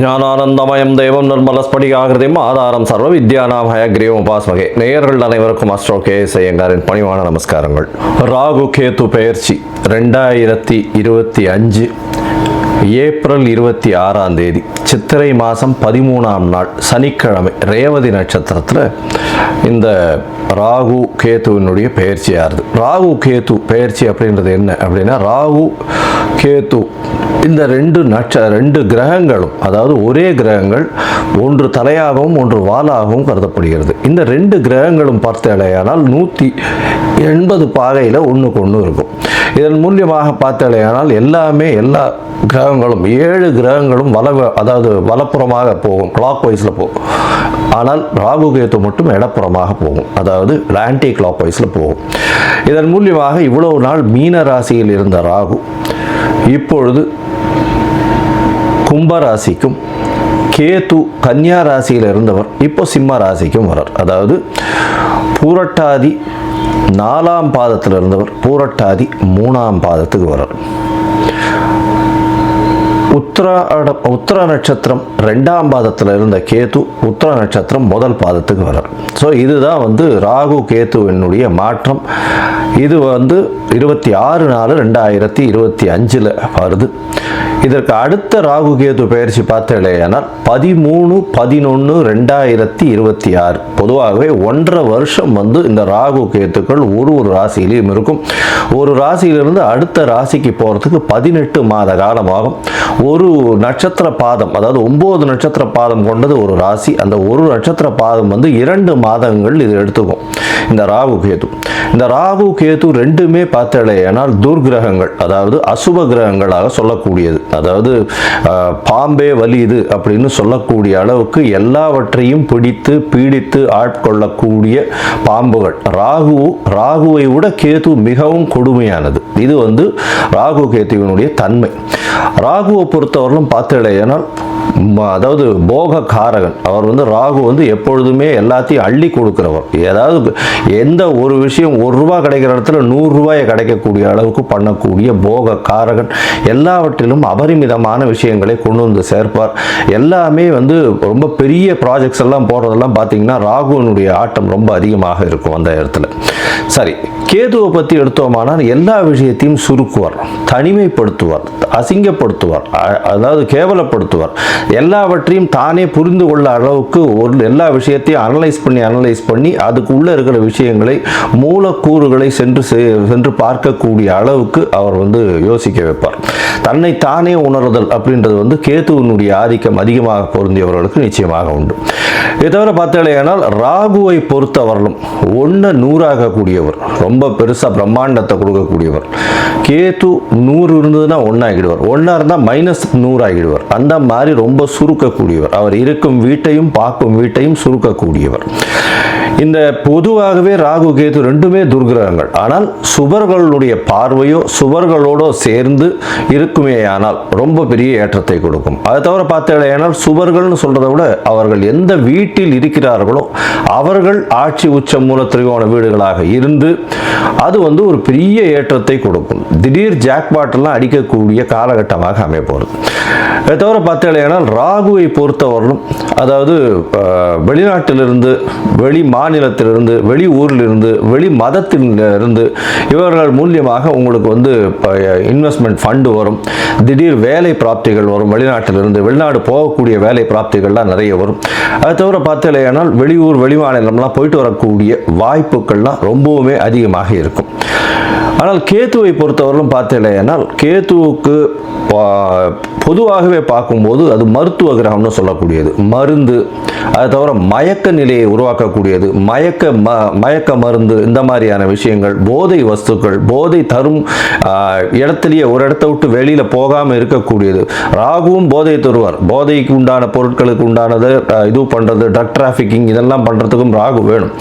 ஞானானந்தமயம் தெய்வம் நிர்மலஸ்படிகாகிருதியும் ஆதாரம் சர்வ வித்யானாம் ஹயக்ரீவம் உபாஸ்மகே. நேயர்கள் அனைவருக்கும் அஸ்ட்ரோ கேஎஸ் ஐயங்காரின் பணிவான நமஸ்காரங்கள். ராகு கேது பெயர்ச்சி 2025 ஏப்ரல் 26ஆம் தேதி சித்திரை மாதம் 13ஆம் நாள் சனிக்கிழமை ரேவதி நட்சத்திரத்தில் இந்த ராகு கேத்துவினுடைய பெயர்ச்சியாகுது. ராகு கேத்து பெயர்ச்சி அப்படின்றது என்ன அப்படின்னா, ராகு கேத்து இந்த ரெண்டு கிரகங்களும், அதாவது ஒரே கிரகங்கள், ஒன்று தலையாகவும் ஒன்று வாலாகவும் கருதப்படுகிறது. இந்த ரெண்டு கிரகங்களும் பார்த்தாலேயானால் 180 பாகையில் ஒன்றுக்கு ஒன்று இருக்கும். இதன் மூலியமாக பார்த்தாலேயானால் எல்லா கிரகங்களும் 7 கிரகங்களும் அதாவது வலப்புறமாக போகும், கிளாக் வைஸில் போகும். ஆனால் ராகு கேத்து மட்டும் இடப்புறமாக போகும், அதாவது ஆன்டி கிளாக் வைஸில் போகும். இதன் மூலியமாக இவ்வளவு நாள் மீன ராசியில் இருந்த ராகு இப்பொழுது கும்பராசிக்கும், கேது கன்னியா ராசியில் இருந்தவர் இப்போ சிம்ம ராசிக்கும் வரார். அதாவது பூரட்டாதி 4ஆம் பாதத்தில் இருந்தவர் பூரட்டாதி 3ஆம் பாதத்துக்கு வரார். உத்திர நட்சத்திரம் 2ஆம் பாதத்தில் இருந்த கேது உத்திர நட்சத்திரம் 1 பாதத்துக்கு வரார். ஸோ இதுதான் ராகு கேத்துவினுடைய மாற்றம். இது 26/4/2025 வருது. இதற்கு அடுத்த ராகு கேது பெயர்ச்சி பார்த்தேனால் 13/11/2026. பொதுவாகவே 1.5 வருஷம் இந்த ராகு கேத்துக்கள் ஒரு ராசியிலையும் இருக்கும். ஒரு ராசியிலிருந்து அடுத்த ராசிக்கு போகிறதுக்கு 18 மாத காலமாகும். ஒரு நட்சத்திர பாதம், அதாவது 9 நட்சத்திர பாதம் கொண்டது ஒரு ராசி. அந்த ஒரு நட்சத்திர பாதம் 2 மாதங்கள் இது எடுத்துக்கும். இந்த ராகு கேது ரெண்டுமே பார்த்தேனால் துர்கிரகங்கள், அதாவது அசுப கிரகங்களாக சொல்லக்கூடியது. அதாவது பாம்பே வலியுது அப்படின்னு சொல்லக்கூடிய அளவுக்கு எல்லாவற்றையும் பிடித்து பீடித்து ஆட்கொள்ளக்கூடிய பாம்புகள். ராகுவை விட கேது மிகவும் கொடுமையானது. இது ராகு கேதுவினுடைய தன்மை. ராகுவை பொறுத்தவரையிலும் பார்த்தேனால் அதாவது போக காரகன். அவர் ராகு எப்பொழுதுமே எல்லாத்தையும் அள்ளி கொடுக்கிறவர். ஏதாவது எந்த ஒரு விஷயம் 1 ரூபா கிடைக்கிற இடத்துல 100 ரூபாயை கிடைக்கக்கூடிய அளவுக்கு பண்ணக்கூடிய போக காரகன். எல்லாவற்றிலும் அபரிமிதமான விஷயங்களை கொண்டு சேர்ப்பார். எல்லாமே ரொம்ப பெரிய ப்ராஜெக்ட்ஸ் எல்லாம் போடுறதெல்லாம் பார்த்தீங்கன்னா ராகுவினுடைய ஆட்டம் ரொம்ப அதிகமாக இருக்கும் அந்த இடத்துல. சரி, கேதுவை பற்றி எடுத்தோமானால் எல்லா விஷயத்தையும் சுருக்குவார், தனிமைப்படுத்துவார், அசிங்கப்படுத்துவார், அதாவது கேவலப்படுத்துவார். எல்லாவற்றையும் தானே புரிந்து கொள்ள அளவுக்கு எல்லா விஷயத்தையும் அனலைஸ் பண்ணி அதுக்குள்ளே இருக்கிற விஷயங்களை, மூலக்கூறுகளை சென்று பார்க்கக்கூடிய அளவுக்கு அவர் யோசிக்க வைப்பார். தன்னை தானே உணர்தல் அப்படின்றது கேதுவினுடைய ஆதிக்கம் அதிகமாக பொருந்தியவர்களுக்கு நிச்சயமாக உண்டு. இதை தவிர பார்த்தாலேயானால் ராகுவை பொறுத்தவரையிலும் 1 100ஆகக்கூடியவர், ரொம்ப பெருசாக பிரம்மாண்டத்தை கொடுக்கக்கூடியவர். கேது 100 இருந்ததுன்னா 1 ஆகிடுவார், 1 இருந்தால் -100 ஆகிடுவார். அந்த மாதிரி ரொம்ப சுருக்கக்கூடியவர். அவர் இருக்கும் வீட்டையும் பார்க்கும் வீட்டையும் சுருக்கக்கூடியவர். இந்த பொதுவாகவே ராகு கேது ரெண்டுமே துர்கிரகங்கள். ஆனால் சுபர்களுடைய பார்வையோ சுபர்களோட சேர்ந்து இருக்குமேயானால் ரொம்ப பெரிய ஏற்றத்தை கொடுக்கும். அதை தவிர பார்த்தேனால் சுபர்கள்னு சொல்றதை விட அவர்கள் எந்த வீட்டில் இருக்கிறார்களோ அவர்கள் ஆட்சி உச்ச மூல திரிகோண வீடுகளாக இருந்து அது ஒரு பெரிய ஏற்றத்தை கொடுக்கும். திடீர் ஜாக்பாட் எல்லாம் அடிக்கக்கூடிய காலகட்டமாக அமையப்போகிறது. அதை தவிர பார்த்தேனால் ராகுவை பொறுத்தவரையிலும், அதாவது வெளிநாட்டிலிருந்து, வெளி மாநிலத்திலிருந்து, வெளி ஊரிலிருந்து, வெளி மதத்திலிருந்து இவர்கள் மூலியமாக உங்களுக்கு இன்வெஸ்ட்மெண்ட் ஃபண்டு வரும். திடீர் வேலை பிராப்திகள் வரும். வெளிநாட்டிலிருந்து வெளிநாடு போகக்கூடிய வேலை பிராப்திகள்லாம் நிறைய வரும். அதை தவிர பார்த்தேனால் வெளியூர் வெளி மாநிலம்லாம் போயிட்டு வரக்கூடிய வாய்ப்புகள்லாம் ரொம்பவுமே அதிகமாக இருக்கும். ஆனால் கேத்துவை பொறுத்தவரையிலும் பார்த்தேனால் கேத்துவுக்கு பொதுவாகவே பார்க்கும்போது அது மருத்துவ கிரகம்னு சொல்லக்கூடியது. மருந்து, அதை தவிர மயக்க நிலையை உருவாக்கக்கூடியது, மயக்க மருந்து, இந்த மாதிரியான விஷயங்கள், போதை வஸ்துக்கள், போதை தரும் இடத்துலையே ஒரு இடத்த விட்டு வெளியில் போகாமல் இருக்கக்கூடியது. ராகுவும் போதை தருவார். போதைக்கு உண்டான பொருட்களுக்கு உண்டானது இது பண்ணுறது, ட்ரக் டிராஃபிக்கிங், இதெல்லாம் பண்ணுறதுக்கும் ராகு வேணும்.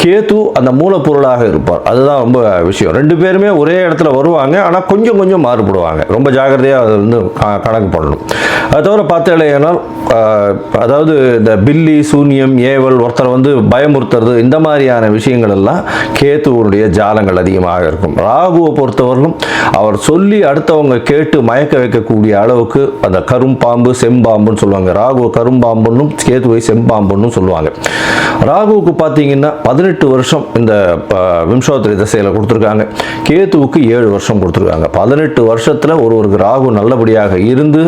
கேது அந்த மூலப்பொருளாக இருப்பார். அதுதான் ரொம்ப விஷயம். 2 பேருமே பேருமே ஒரே இடத்துல வருவாங்க, ஆனால் கொஞ்சம் கொஞ்சம் மாறுபடுவாங்க. ரொம்ப ஜாகிரதையாக அதை வந்து கணக்கு பண்ணணும். அது தவிர பார்த்தேனால் அதாவது இந்த பில்லி சூன்யம் ஏவல் ஒருத்தர் வந்து பயமுறுத்துறது இந்த மாதிரியான விஷயங்கள் எல்லாம் கேத்துவனுடைய ஜாலங்கள் அதிகமாக இருக்கும். ராகுவை பொறுத்தவரையிலும் அவர் சொல்லி அடுத்தவங்க கேட்டு மயக்க வைக்கக்கூடிய அளவுக்கு அந்த கரும்பாம்பு செம்பாம்புன்னு சொல்லுவாங்க. ராகுவை கரும்பாம்புன்னும் கேத்துவை செம்பாம்புன்னு சொல்லுவாங்க. ராகுவுக்கு பார்த்தீங்கன்னா 18 வருஷம் இந்த விம்சோத்தரி திசையில் கொடுத்துருக்காங்க. கேத்துவுக்கு 7 வருஷம் கொடுத்துருக்காங்க. 18 வருஷத்தில் ஒருவருக்கு ராகு நல்லபடியாக இருந்து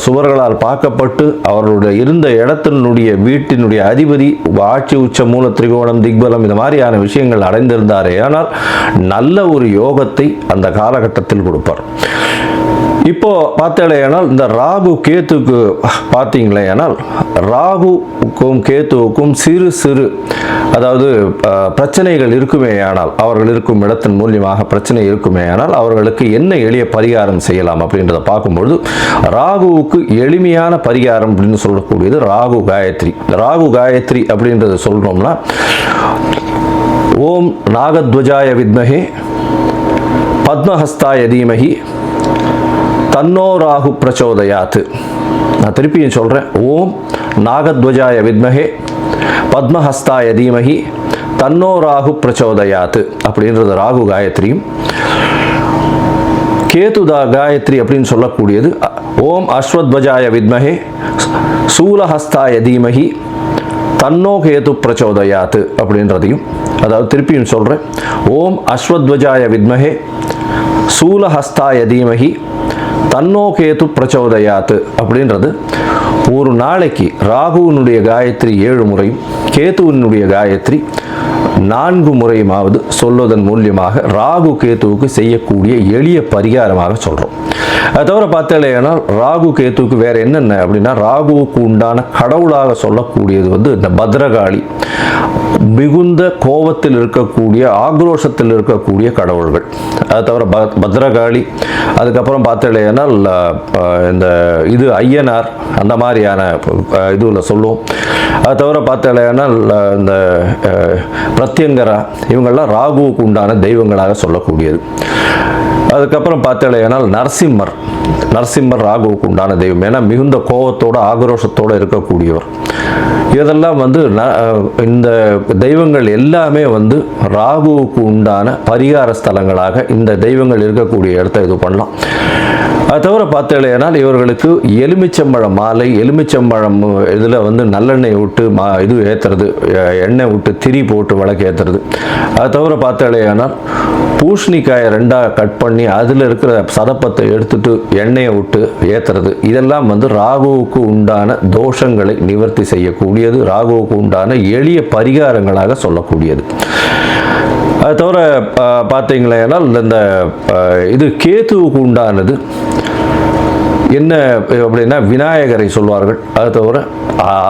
சுவர்களால் பார்க்கப்பட்டு அவர்களுடைய இருந்த இடத்தினுடைய வீட்டினுடைய அதிபதி ஆட்சி உச்ச மூல திரிகோணம் திக்பலம் இந்த மாதிரியான விஷயங்கள் அடைந்திருந்தாரே ஆனால் நல்ல ஒரு யோகத்தை அந்த காலகட்டத்தில் கொடுப்பார். இப்போ பார்த்தேனால் இந்த ராகு கேத்துக்கு பார்த்தீங்களேனால் ராகுக்கும் கேத்துவுக்கும் சிறு சிறு அதாவது பிரச்சனைகள் இருக்குமே ஆனால் அவர்கள் இருக்கும் இடத்தின் மூலியமாக பிரச்சனை இருக்குமே ஆனால் அவர்களுக்கு என்ன எளிய பரிகாரம் செய்யலாம் அப்படின்றத பார்க்கும்பொழுது ராகுவுக்கு எளிமையான பரிகாரம் அப்படின்னு சொல்லக்கூடியது ராகு காயத்ரி. ராகு காயத்ரி அப்படின்றத சொல்றோம்னா ஓம் நாகத்வஜாய வித்மஹே பத்மஹஸ்தாய தீமஹி தன்னோ ராகு பிரச்சோதயாத். நான் திருப்பியும் சொல்கிறேன். ஓம் நாகத்வஜாய வித்மஹே பத்மஹஸ்தாய தீமஹி தன்னோ ராகு பிரச்சோதயாத் அப்படின்றது ராகு காயத்ரியும். கேதுதா காயத்ரி அப்படின்னு சொல்லக்கூடியது ஓம் அஸ்வத்வஜாய வித்மஹே சூலஹஸ்தாய தீமஹி தன்னோ கேது பிரச்சோதயாத் அப்படின்றதையும், அதாவது திருப்பியும் சொல்கிறேன். ஓம் அஸ்வத்வஜாய வித்மஹே சூலஹஸ்தாய தீமஹி தன்னோ கேது பிரச்சோதயாத் அப்படின்றது ஒரு நாளைக்கு ராகுவினுடைய காயத்ரி 7 முறையும் கேதுவினுடைய காயத்ரி 4 முறையுமாவது சொல்வதன் மூலியமாக ராகு கேத்துவுக்கு செய்யக்கூடிய எளிய பரிகாரமாக சொல்கிறோம். அது தவிர பார்த்தேன்னா ராகு கேத்துவுக்கு வேற என்னென்ன அப்படின்னா ராகுவுக்கு உண்டான கடவுளாக சொல்லக்கூடியது வந்து இந்த பத்ரகாளி, மிகுந்த கோபத்தில் இருக்கக்கூடிய ஆக்ரோஷத்தில் இருக்கக்கூடிய கடவுள்கள். அது தவிர பத்ரகாளி, அதுக்கப்புறம் பார்த்தேன்னா இந்த இது ஐயனார் அந்த மாதிரியான இதுவில் சொல்லுவோம். அது தவிர பார்த்தேன்னா இந்த பிரத்யங்கரா இவங்கெல்லாம் ராகுவுக்கு உண்டான தெய்வங்களாக சொல்லக்கூடியது. அதுக்கப்புறம் பார்த்தேன்னா நரசிம்மர் ராகுவுக்கு உண்டான தெய்வம். ஏன்னா மிகுந்த கோபத்தோடு ஆக்ரோஷத்தோடு இருக்கக்கூடியவர். இதெல்லாம் வந்து இந்த தெய்வங்கள் எல்லாமே வந்து ராகுவுக்கு உண்டான பரிகார ஸ்தலங்களாக இந்த தெய்வங்கள் இருக்கக்கூடிய இடத்த இது பண்ணலாம். அது தவிர பார்த்தேனால் இவர்களுக்கு எலுமிச்சம்பழம் மாலை, எலுமிச்சம்பழம் இதில் வந்து நல்லெண்ணெய் விட்டு இது ஏற்றுறது, எண்ணெய் விட்டு திரி போட்டு விளக்கு ஏற்றுறது. அது தவிர பார்த்தேனால் பூசணிக்காயை 2ஆக கட் பண்ணி அதில் இருக்கிற சதப்பத்தை எடுத்துட்டு எண்ணெயை விட்டு ஏற்றுறது. இதெல்லாம் வந்து ராகுவுக்கு உண்டான தோஷங்களை நிவர்த்தி செய்யக்கூடியது, ராகுவுக்கு உண்டான எளிய பரிகாரங்களாக சொல்லக்கூடியது. அது தவிர பார்த்தீங்களேனா இந்த இது கேத்துவுக்கு உண்டானது என்ன அப்படின்னா விநாயகரை சொல்வார்கள். அது தவிர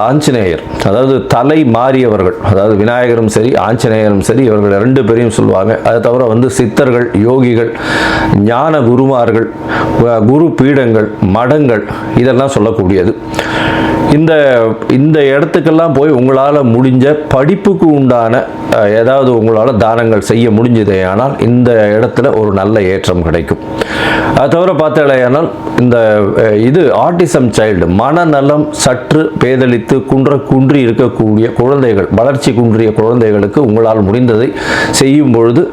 ஆஞ்சநேயர், அதாவது தலை மாறியவர்கள், அதாவது விநாயகரும் சரி ஆஞ்சநேயரும் சரி இவர்கள் 2 பேரையும் சொல்லுவாங்க. அது தவிர வந்து சித்தர்கள், யோகிகள், ஞான குருமார்கள், குரு பீடங்கள், மடங்கள் இதெல்லாம் சொல்லக்கூடியது. இந்த இடத்துக்கெல்லாம் போய் உங்களால் முடிஞ்ச படிப்புக்கு உண்டான ஏதாவது உங்களால் தானங்கள் செய்ய முடிஞ்சதே ஆனால் இந்த இடத்துல ஒரு நல்ல ஏற்றம் கிடைக்கும். அது தவிர பார்த்தேனால் இந்த இது ஆட்டிசம் சைல்டு, மனநலம் சற்று பேதலித்து குன்றி இருக்கக்கூடிய குழந்தைகள், வளர்ச்சி குன்றிய குழந்தைகளுக்கு உங்களால் முடிந்ததை செய்யும் பொழுது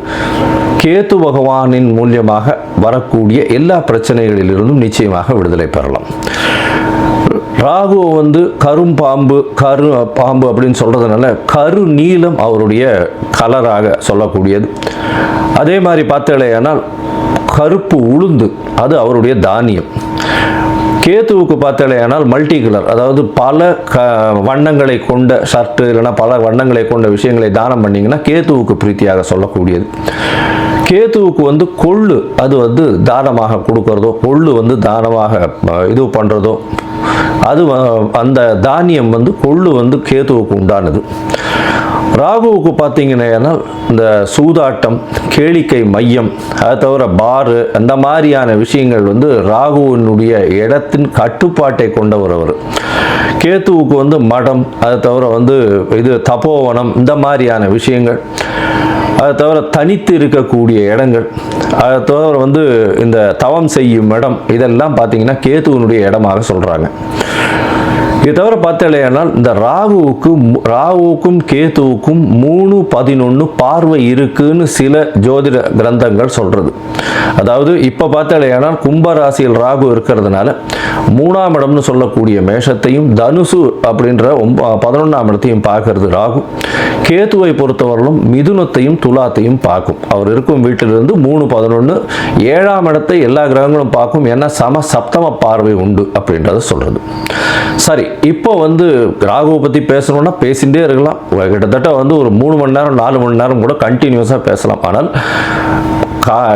கேத்து பகவானின் மூலியமாக வரக்கூடிய எல்லா பிரச்சனைகளிலிருந்தும் நிச்சயமாக விடுதலை பெறலாம். ராகு வந்து பாம்பு அப்படின்னு சொல்றதுனால கரு நீலம் அவருடைய கலராக சொல்லக்கூடியது. அதே மாதிரி பார்த்தேனால் கருப்பு உளுந்து அது அவருடைய தானியம். கேத்துவுக்கு பார்த்தேனால் மல்டி கலர், அதாவது பல வண்ணங்களை கொண்ட ஷர்ட்டு இல்லைன்னா பல வண்ணங்களை கொண்ட விஷயங்களை தானம் பண்ணிங்கன்னா கேத்துவுக்கு பிரீத்தியாக சொல்லக்கூடியது. கேத்துவுக்கு வந்து கொள்ளு அது வந்து தானமாக கொடுக்கறதோ, கொள்ளு வந்து தானமாக இது பண்ணுறதோ, அது அந்த தானியம் வந்து கொள்ளு வந்து கேத்துவுக்கு உண்டானது. ராகுவுக்கு பார்த்தீங்கன்னா இந்த சூதாட்டம், கேளிக்கை மையம், அதை தவிர பாரு அந்த மாதிரியான விஷயங்கள் வந்து ராகுவினுடைய இடத்தின் கட்டுப்பாட்டை கொண்டவர் அவர். கேத்துவுக்கு வந்து மடம், அதை தவிர வந்து இது தபோவனம் இந்த மாதிரியான விஷயங்கள். அதை தவிர தனித்து இருக்கக்கூடிய இடங்கள், அதை தவிர வந்து இந்த தவம் செய்யும் இடம், இதெல்லாம் பார்த்தீங்கன்னா கேதுவனுடைய இடமாக சொல்கிறாங்க. இது தவிர பார்த்தாலேனால் இந்த ராகுவுக்கும் கேதுவுக்கும் 3-11 பார்வை இருக்குன்னு சில ஜோதிட கிரந்தங்கள் சொல்கிறது. அதாவது இப்போ பார்த்தாலேனால் கும்பராசியில் ராகு இருக்கிறதுனால 3ஆம் இடம்னு சொல்லக்கூடிய மேஷத்தையும் தனுசு அப்படின்ற 11ஆம் இடத்தையும் பார்க்கறது ராகு. கேதுவை பொறுத்தவரையிலும் மிதுனத்தையும் துலாத்தையும் பார்க்கும். அவர் இருக்கும் வீட்டிலிருந்து 3-11 7ஆம் இடத்தை எல்லா கிரகங்களும் பார்க்கும். ஏன்னா சப்தம பார்வை உண்டு அப்படின்றத சொல்கிறது. சரி, இப்போ வந்து ராகுவை பற்றி பேசணும்னா பேசிகிட்டே இருக்கலாம். கிட்டத்தட்ட வந்து ஒரு 3 மணி நேரம் 4 மணி நேரம் கூட கண்டினியூஸாக பேசலாம். ஆனால்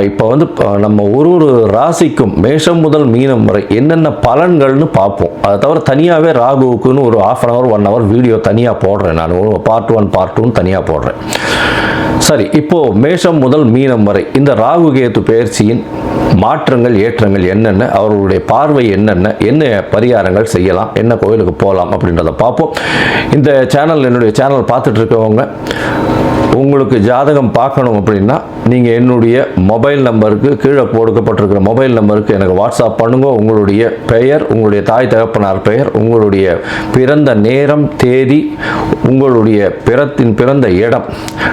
இப்போ வந்து நம்ம ஒரு ராசிக்கும் மேஷம் முதல் மீனம் வரை என்னென்ன பலன்கள்னு பார்ப்போம். அதை தவிர தனியாகவே ராகுவுக்குன்னு ஒரு 1/2 hour 1 hour வீடியோ தனியாக போடுறேன். நான் பார்ட் 1 பார்ட் 2 தனியாக போடுறேன். சரி, இப்போது மேஷம் முதல் மீனம் வரை இந்த ராகு கேது பெயர்ச்சியின் மாற்றங்கள் ஏற்றங்கள் என்னென்ன, அவர்களுடைய பார்வை என்னென்ன, என்ன பரிகாரங்கள் செய்யலாம், என்ன கோயிலுக்கு போகலாம் அப்படின்றத பார்ப்போம். இந்த சேனல், என்னுடைய சேனல் பார்த்துட்டு இருக்கவங்க உங்களுக்கு ஜாதகம் பார்க்கணும் அப்படின்னா நீங்கள் என்னுடைய மொபைல் நம்பருக்கு, கீழே கொடுக்கப்பட்டிருக்கிற மொபைல் நம்பருக்கு எனக்கு வாட்ஸ்அப் பண்ணுங்க. உங்களுடைய பெயர், உங்களுடைய தாய் தகப்பனார் பெயர், உங்களுடைய பிறந்த நேரம், தேதி, உங்களுடைய பிறந்த இடம்,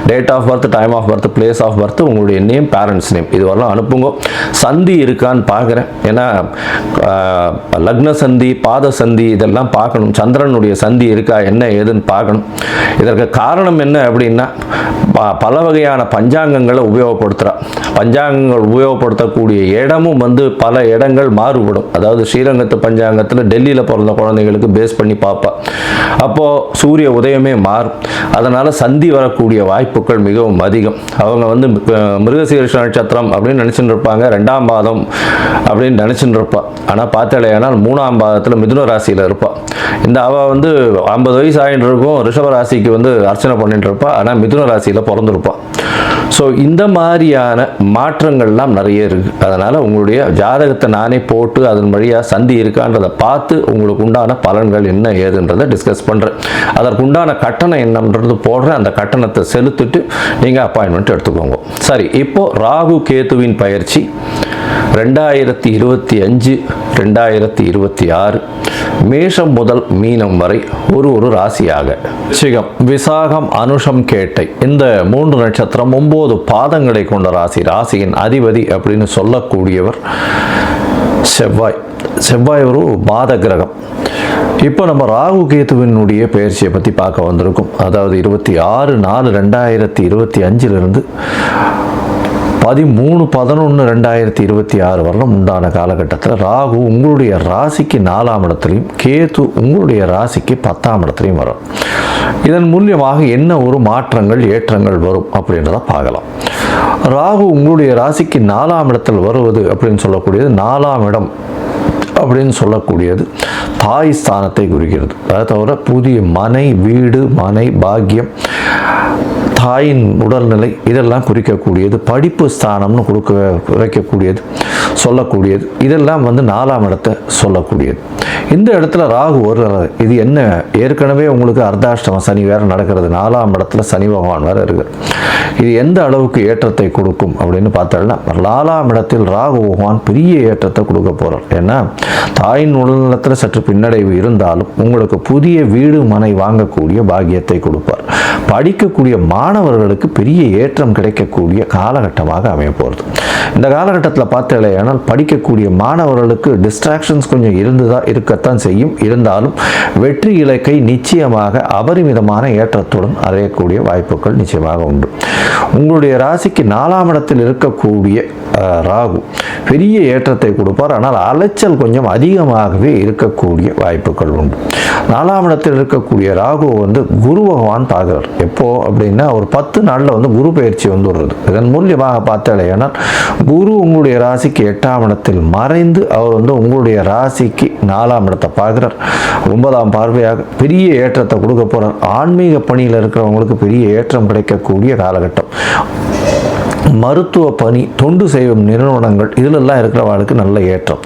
date of birth, time of birth, place of birth, உங்களுடைய நேம், பேரண்ட்ஸ் நேம், இது வரலாம் அனுப்புங்க. சந்தி இருக்கான்னு பார்க்குறேன். ஏன்னா லக்ன சந்தி, பாத சந்தி இதெல்லாம் பார்க்கணும். சந்திரனுடைய சந்தி இருக்கா, என்ன ஏதுன்னு பார்க்கணும். இதற்கு காரணம் என்ன அப்படின்னா பல வகையான பஞ்சாங்கங்களை உபயோகப்படுத்துகிறார். பஞ்சாங்கங்கள் உபயோகப்படுத்தக்கூடிய இடமும் வந்து பல இடங்கள் மாறுபடும். அதாவது ஸ்ரீரங்கத்து பஞ்சாங்கத்தில் டெல்லியில் பிறந்த குழந்தைங்களுக்கு பேஸ் பண்ணி பார்ப்பா. அப்போது சூரிய உதயமே மாறும். அதனால் சந்தி வரக்கூடிய வாய்ப்புகள் மிகவும் அதிகம். அவங்க வந்து மிருகசீரிஷ நட்சத்திரம் அப்படின்னு நினச்சிட்டு இருப்பாங்க, 2ஆம் பாதம் அப்படின்னு நினச்சிட்டு இருப்பாள். ஆனால் பார்த்தாலேனால் 3ஆம் பாதத்தில் மிதுன ராசியில் இருப்பாள். இந்த அவள் வந்து 50 வயசு ஆகிட்டு இருக்கும், ரிஷப ராசிக்கு வந்து அர்ச்சனை பண்ணிட்டு இருப்பாள். ஆனால் மிதுன ராசியில் பிறந்திருப்பாள். ஸோ இந்த மாதிரியான மாற்றங்கள்லாம் நிறைய இருக்குது. அதனால் உங்களுடைய ஜாதகத்தை நானே போட்டு அதன் வழியாக சந்தி இருக்கான்றதை பார்த்து உங்களுக்கு உண்டான பலன்கள் என்ன ஏதுன்றதை டிஸ்கஸ் பண்ணுறேன். அதற்குண்டான கட்டணம் என்னன்றது போடுறேன். அந்த கட்டணத்தை செலுத்திட்டு நீங்கள் அப்பாயின்மெண்ட் எடுத்துக்கோங்க. சரி, இப்போது ராகு கேதுவின் பயிற்சி 2025 2026 மேஷம் முதல் மீனம் வரை ஒரு ராசியாக. சிகம், விசாகம், அனுஷம், கேட்டை இந்த 3 நட்சத்திரம் 9 பாதங்களை கொண்ட ராசி. ராசியின் அதிபதி அப்படின்னு சொல்லக்கூடியவர் செவ்வாய். செவ்வாய் ஒரு பாத கிரகம். இப்போ நம்ம ராகு கேதுவினுடைய பயிற்சியை பற்றி பார்க்க வந்திருக்கோம். அதாவது 26/4/2025 13/11/2026 வரலும் உண்டான காலகட்டத்தில் ராகு உங்களுடைய ராசிக்கு 4ஆம் இடத்துலையும் கேது உங்களுடைய ராசிக்கு 10ஆம் இடத்துலையும் வரும். இதன் மூலியமாக என்ன ஒரு மாற்றங்கள் ஏற்றங்கள் வரும் அப்படின்றத பார்க்கலாம். ராகு உங்களுடைய ராசிக்கு 4ஆம் இடத்தில் வருவது அப்படின்னு சொல்லக்கூடியது, 4ஆம் இடம் அப்படின்னு சொல்லக்கூடியது தாய் ஸ்தானத்தை குறிக்கிறது. அதை தவிர புதிய மனை, வீடு, மனை, பாக்கியம், தாயின் உடல்நிலை இதெல்லாம் குறிக்கக்கூடியது. படிப்பு ஸ்தானம்னு வைக்கக்கூடியது, சொல்லக்கூடியது. இதெல்லாம் வந்து 4ஆம் இடத்தை சொல்லக்கூடியது. இந்த இடத்துல ராகு வருகிறது. இது என்ன, ஏற்கனவே உங்களுக்கு அர்த்தாஷ்டம சனி வேறு நடக்கிறது. 4ஆம் இடத்துல சனி பகவான் வேறு இருக்குது. இது எந்த அளவுக்கு ஏற்றத்தை கொடுக்கும் அப்படின்னு பார்த்தோம்னா 4ஆம் இடத்தில் ராகு பகவான் பெரிய ஏற்றத்தை கொடுக்க போகிறார். ஏன்னா தாயின் உடல்நலத்தில் சற்று பின்னடைவு இருந்தாலும் உங்களுக்கு புதிய வீடு, மனை வாங்கக்கூடிய பாக்கியத்தை கொடுப்பார். படிக்கக்கூடிய மாணவர்களுக்கு பெரிய ஏற்றம் கிடைக்கக்கூடிய காலகட்டமாக அமைய போகிறது. இந்த காலகட்டத்தில் பார்த்தாலேயானால் படிக்கக்கூடிய மாணவர்களுக்கு டிஸ்ட்ராக்ஷன்ஸ் கொஞ்சம் இருக்கத்தான் செய்யும். இருந்தாலும் வெற்றி இலக்கை நிச்சயமாக அபரிமிதமான ஏற்றத்துடன் அடையக்கூடிய வாய்ப்புகள் நிச்சயமாக உண்டு. உங்களுடைய ராசிக்கு 4ஆம் இடத்தில் இருக்கக்கூடிய ராகு பெரிய ஏற்றத்தை கொடுப்பார். ஆனால் அலைச்சல் கொஞ்சம் அதிகமாகவே இருக்கக்கூடிய வாய்ப்புகள் உண்டு. 4ஆம் இடத்தில் இருக்கக்கூடிய ராகு வந்து குரு பகவான் பார்க்குறார். எப்போ அப்படின்னா ஒரு 10 நாளில் வந்து குரு பயிற்சி வந்து வருது. இதன் மூலியமாக பார்த்தாலேனால் குரு உங்களுடைய ராசிக்கு 8ஆம் இடத்தில் மறைந்து அவர் வந்து உங்களுடைய ராசிக்கு 4ஆம் இடத்தை பார்க்குறார். 9ஆம் பார்வையாக பெரிய ஏற்றத்தை கொடுக்க போகிறார். ஆன்மீக பணியில் இருக்கிறவங்களுக்கு பெரிய ஏற்றம் கிடைக்கக்கூடிய காலகட்டம். மருத்துவ பணி, தொண்டு செய்யும் நிறுவனங்கள் இதிலெல்லாம் இருக்கிறவங்களுக்கு நல்ல ஏற்றம்.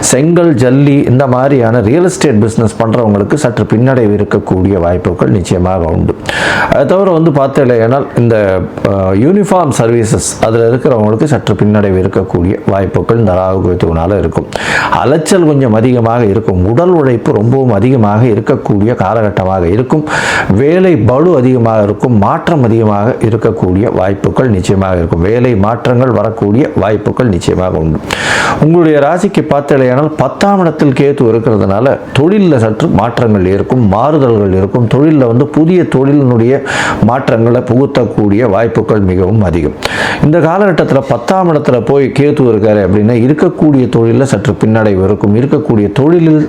செங்கல், ஜல்லி இந்த மாதிரியான ரியல் எஸ்டேட் பிஸ்னஸ் பண்ணுறவங்களுக்கு சற்று பின்னடைவு இருக்கக்கூடிய வாய்ப்புகள் நிச்சயமாக உண்டு. அதை தவிர பார்த்தேனால் இந்த யூனிஃபார்ம் சர்வீசஸ் அதில் இருக்கிறவங்களுக்கு சற்று பின்னடைவு இருக்கக்கூடிய வாய்ப்புகள் இந்த ராகு கேதுவினால் இருக்கும். அலைச்சல் கொஞ்சம் அதிகமாக இருக்கும். உடல் உழைப்பு ரொம்பவும் அதிகமாக இருக்கக்கூடிய காலகட்டமாக இருக்கும். வேலை பளு அதிகமாக இருக்கும். மாற்றம் அதிகமாக இருக்கக்கூடிய வாய்ப்புகள் நிச்சயமாக இருக்கும். வேலை மாற்றங்கள் வரக்கூடிய வாய்ப்புகள் நிச்சயமாக உண்டு. உங்களுடைய ராசிக்கு பார்த்தேனால் 10ஆம் இடத்தில் கேது இருக்கிறதுனால தொழிலில் சற்று மாற்றங்கள் இருக்கும், மாறுதல்கள் இருக்கும். தொழிலில் புதிய தொழிலினுடைய மாற்றங்களை புகுத்தக்கூடிய வாய்ப்புகள் மிகவும் அதிகம். இந்த காலகட்டத்தில் 10ஆம் இடத்துல போய் கேது இருக்காரு அப்படின்னா இருக்கக்கூடிய தொழிலில் சற்று பின்னடைவு இருக்கும். இருக்கக்கூடிய தொழிலில்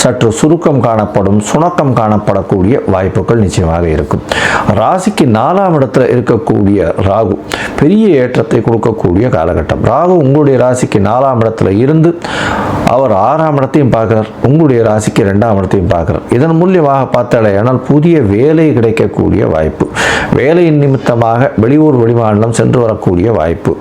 சற்று சுருக்கம் காணப்படும், சுணக்கம் காணப்படக்கூடிய வாய்ப்புகள் நிச்சயமாக இருக்கும். ராசிக்கு 4ஆம் இடத்துல இருக்கக்கூடிய ராகு பெரிய ஏற்றத்தை கொடுக்கக்கூடிய காலகட்டம். ராகு உங்களுடைய ராசிக்கு 4ஆம் இடத்துல இருந்து அவர் 6ஆம் இடத்தையும் பார்க்கிறார், உங்களுடைய ராசிக்கு 2ஆம் இடத்தையும் பார்க்கிறார். இதன் மூலியமாக பார்த்தாலேயானால் புதிய வேலை கிடைக்கக்கூடிய வாய்ப்பு, வேலையின் நிமித்தமாக வெளியூர் வெளிமாநிலம் சென்று வரக்கூடிய வாய்ப்பு,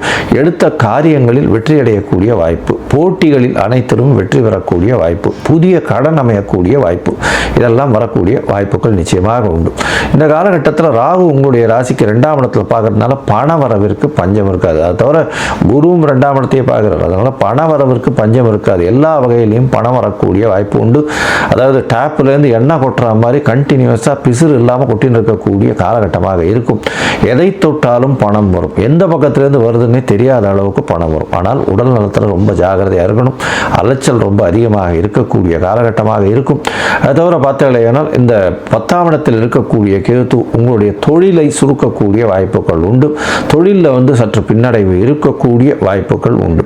எடுத்த காரியங்களில் வெற்றி அடையக்கூடிய வாய்ப்பு, போட்டிகளில் அனைத்திலும் வெற்றி பெறக்கூடிய வாய்ப்பு, புதிய கடன் அமையக்கூடிய வாய்ப்பு, இதெல்லாம் வரக்கூடிய வாய்ப்புகள் நிச்சயமாக உண்டு. இந்த காலகட்டத்தில் ராகு உங்களுடைய ராசிக்கு 2ஆம் இடத்துல பார்க்கறதுனால பண வரவிற்கு பஞ்சம் இருக்காது. அதை தவிர குருவும் 2ஆம் இடத்தையே பார்க்குறாரு, அதனால பண வரவிற்கு பஞ்சம் இருக்காது. எல்லா வகையிலையும் பணம் வரக்கூடிய வாய்ப்பு உண்டு. அதாவது டேப்லேருந்து எண்ணெய் கொட்டுற மாதிரி கண்டினியூஸாக பிசுறு இல்லாமல் கொட்டின்னு இருக்கக்கூடிய காலகட்டமாக இருக்கும். எதை தொட்டாலும் பணம் வரும். எந்த பக்கத்துலேருந்து வருதுன்னே தெரியாத அளவுக்கு பணம் வரும். ஆனால் உடல் நலத்தில் ரொம்ப ஜாகிரதையாக இருக்கணும். அலைச்சல் ரொம்ப அதிகமாக இருக்கக்கூடிய காலகட்டமாக இருக்கும். அதை தவிர பார்த்தாலேயானால் இந்த 10ஆம் இடத்தில் இருக்கக்கூடிய கேது உங்களுடைய தொழிலை சுருக்கக்கூடிய வாய்ப்புகள் உண்டு. தொழிலில் சற்று பின்னடைவு இருக்கக்கூடிய வாய்ப்புகள் உண்டு.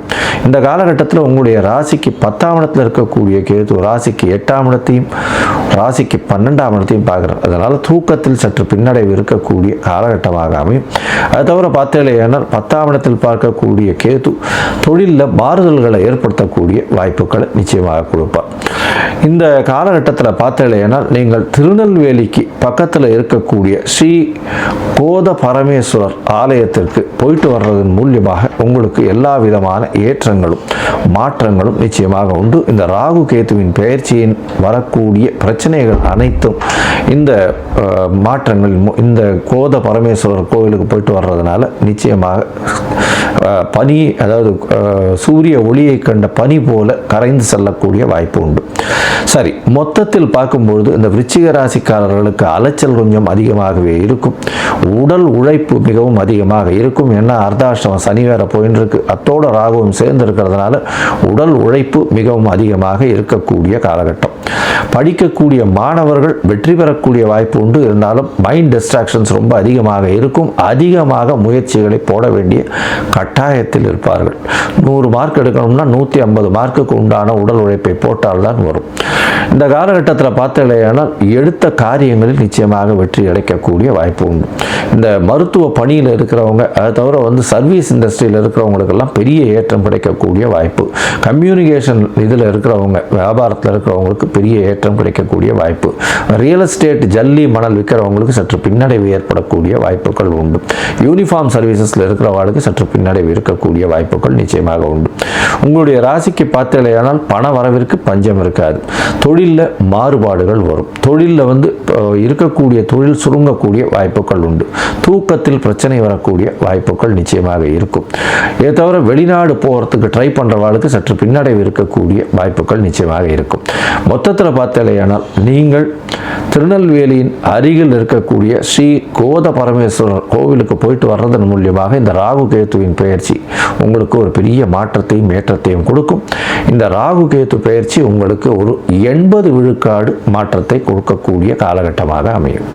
இந்த காலகட்டத்தில் உங்களுடைய ராசிக்கு 10ஆம் இடத்தில் இருக்கக்கூடிய கேது ராசிக்கு 8ஆம் இடத்தையும் ராசிக்கு 12ஆம் இடத்தையும் பார்க்குறார். அதனால் தூக்கத்தில் சற்று பின்னடைவு இருக்கக்கூடிய காலகட்டமாக அமையும். அதை தவிர பார்த்தேனால் 10ஆம் இடத்தில் பார்க்கக்கூடிய கேது தொழிலில் மாறுதல்களை ஏற்படுத்தக்கூடிய வாய்ப்புகளை நிச்சயமாக கொடுப்பார். இந்த காலகட்டத்தில் பார்த்தேனால் நீங்கள் திருநெல்வேலிக்கு பக்கத்தில் இருக்கக்கூடிய ஸ்ரீ கோத பரமேஸ்வரர் ஆலயத்திற்கு போயிட்டு வர்றதன் மூலியமாக உங்களுக்கு எல்லா விதமான ஏற்றங்களும் மாற்றங்களும் நிச்சயமாக உண்டு. இந்த ராகு கேதுவின் பெயர்ச்சியின் வரக்கூடிய பிரச்சனைகள் அனைத்தும் இந்த மாற்றங்கள் இந்த கோத பரமேஸ்வரர் கோவிலுக்கு போயிட்டு வர்றதுனால நிச்சயமாக பனி, அதாவது சூரிய ஒளியை கண்ட பனி போல கரைந்து செல்லக்கூடிய வாய்ப்பு உண்டு. சரி, மொத்தத்தில் பார்க்கும்பொழுது இந்த விருச்சிக ராசிக்காரர்களுக்கு அலைச்சல் கொஞ்சம் அதிகமாகவே இருக்கும். உடல் உழைப்பு மிகவும் அதிகமாக இருக்கும். ஏன்னா அர்த்தாஷ்டமம் சனி வேற போயின்னு இருக்கு, அத்தோட ராகுவும் சேர்ந்து இருக்கிறதுனால உடல் உழைப்பு மிகவும் அதிகமாக இருக்கக்கூடிய காலகட்டம். படிக்கக்கூடிய மாணவர்கள் வெற்றி பெறக்கூடிய வாய்ப்பு உண்டு. இருந்தாலும் மைண்ட் டிஸ்ட்ராக்ஷன்ஸ் ரொம்ப அதிகமாக இருக்கும். அதிகமாக முயற்சிகளை போட வேண்டிய கட்டாயத்தில் இருப்பார்கள். 100 மார்க் எடுக்கணும்னா 150 மார்க்குக்கு உண்டான உடல் உழைப்பை போட்டால்தான் வரும். இந்த காலகட்டத்தில் பார்த்தலையானால் எடுத்த காரியங்களில் நிச்சயமாக வெற்றி அடைக்கக்கூடிய வாய்ப்பு உண்டு. இந்த மருத்துவ பணியில் இருக்கிறவங்க, அதை தவிர சர்வீஸ் இண்டஸ்ட்ரியில் இருக்கிறவங்களுக்கெல்லாம் பெரிய ஏற்றம் கிடைக்கக்கூடிய வாய்ப்பு. கம்யூனிகேஷன் இதில் இருக்கிறவங்க, வியாபாரத்தில் இருக்கிறவங்களுக்கு பெரிய ஏற்றம் கிடைக்கக்கூடிய வாய்ப்பு. ரியல் எஸ்டேட், ஜல்லி, மணல் விற்கிறவங்களுக்கு சற்று பின்னடைவு ஏற்படக்கூடிய வாய்ப்புகள் உண்டு. யூனிஃபார்ம் சர்வீசஸில் இருக்கிறவங்களுக்கு சற்று பின்னடைவு இருக்கக்கூடிய வாய்ப்புகள் நிச்சயமாக உண்டு. உங்களுடைய ராசிக்கு பார்த்தலையானால் பண வரவிற்கு பஞ்சம் இருக்காது. தொழிலில் மாறுபாடுகள் வரும். தொழிலில் இருக்கக்கூடிய தொழில் சுருங்கக்கூடிய வாய்ப்புகள் உண்டு. தூக்கத்தில் பிரச்சனை வரக்கூடிய வாய்ப்புகள் நிச்சயமாக இருக்கும். இதை தவிர வெளிநாடு போகிறதுக்கு ட்ரை பண்ணுறவாளுக்கு சற்று பின்னடைவு இருக்கக்கூடிய வாய்ப்புகள் நிச்சயமாக இருக்கும். மொத்தத்தில் பார்த்தாலேயானால் நீங்கள் திருநெல்வேலியின் அருகில் இருக்கக்கூடிய ஸ்ரீ கோத பரமேஸ்வரர் கோவிலுக்கு போயிட்டு வர்றதன் மூலியமாக இந்த ராகு கேத்துவின் பெயர்ச்சி உங்களுக்கு ஒரு பெரிய மாற்றத்தையும் ஏற்றத்தையும் கொடுக்கும். இந்த ராகு கேத்து பெயர்ச்சி உங்களுக்கு ஒரு 80 விழுக்காடு மாற்றத்தை கொடுக்கக்கூடிய காலகட்டமாக அமையும்.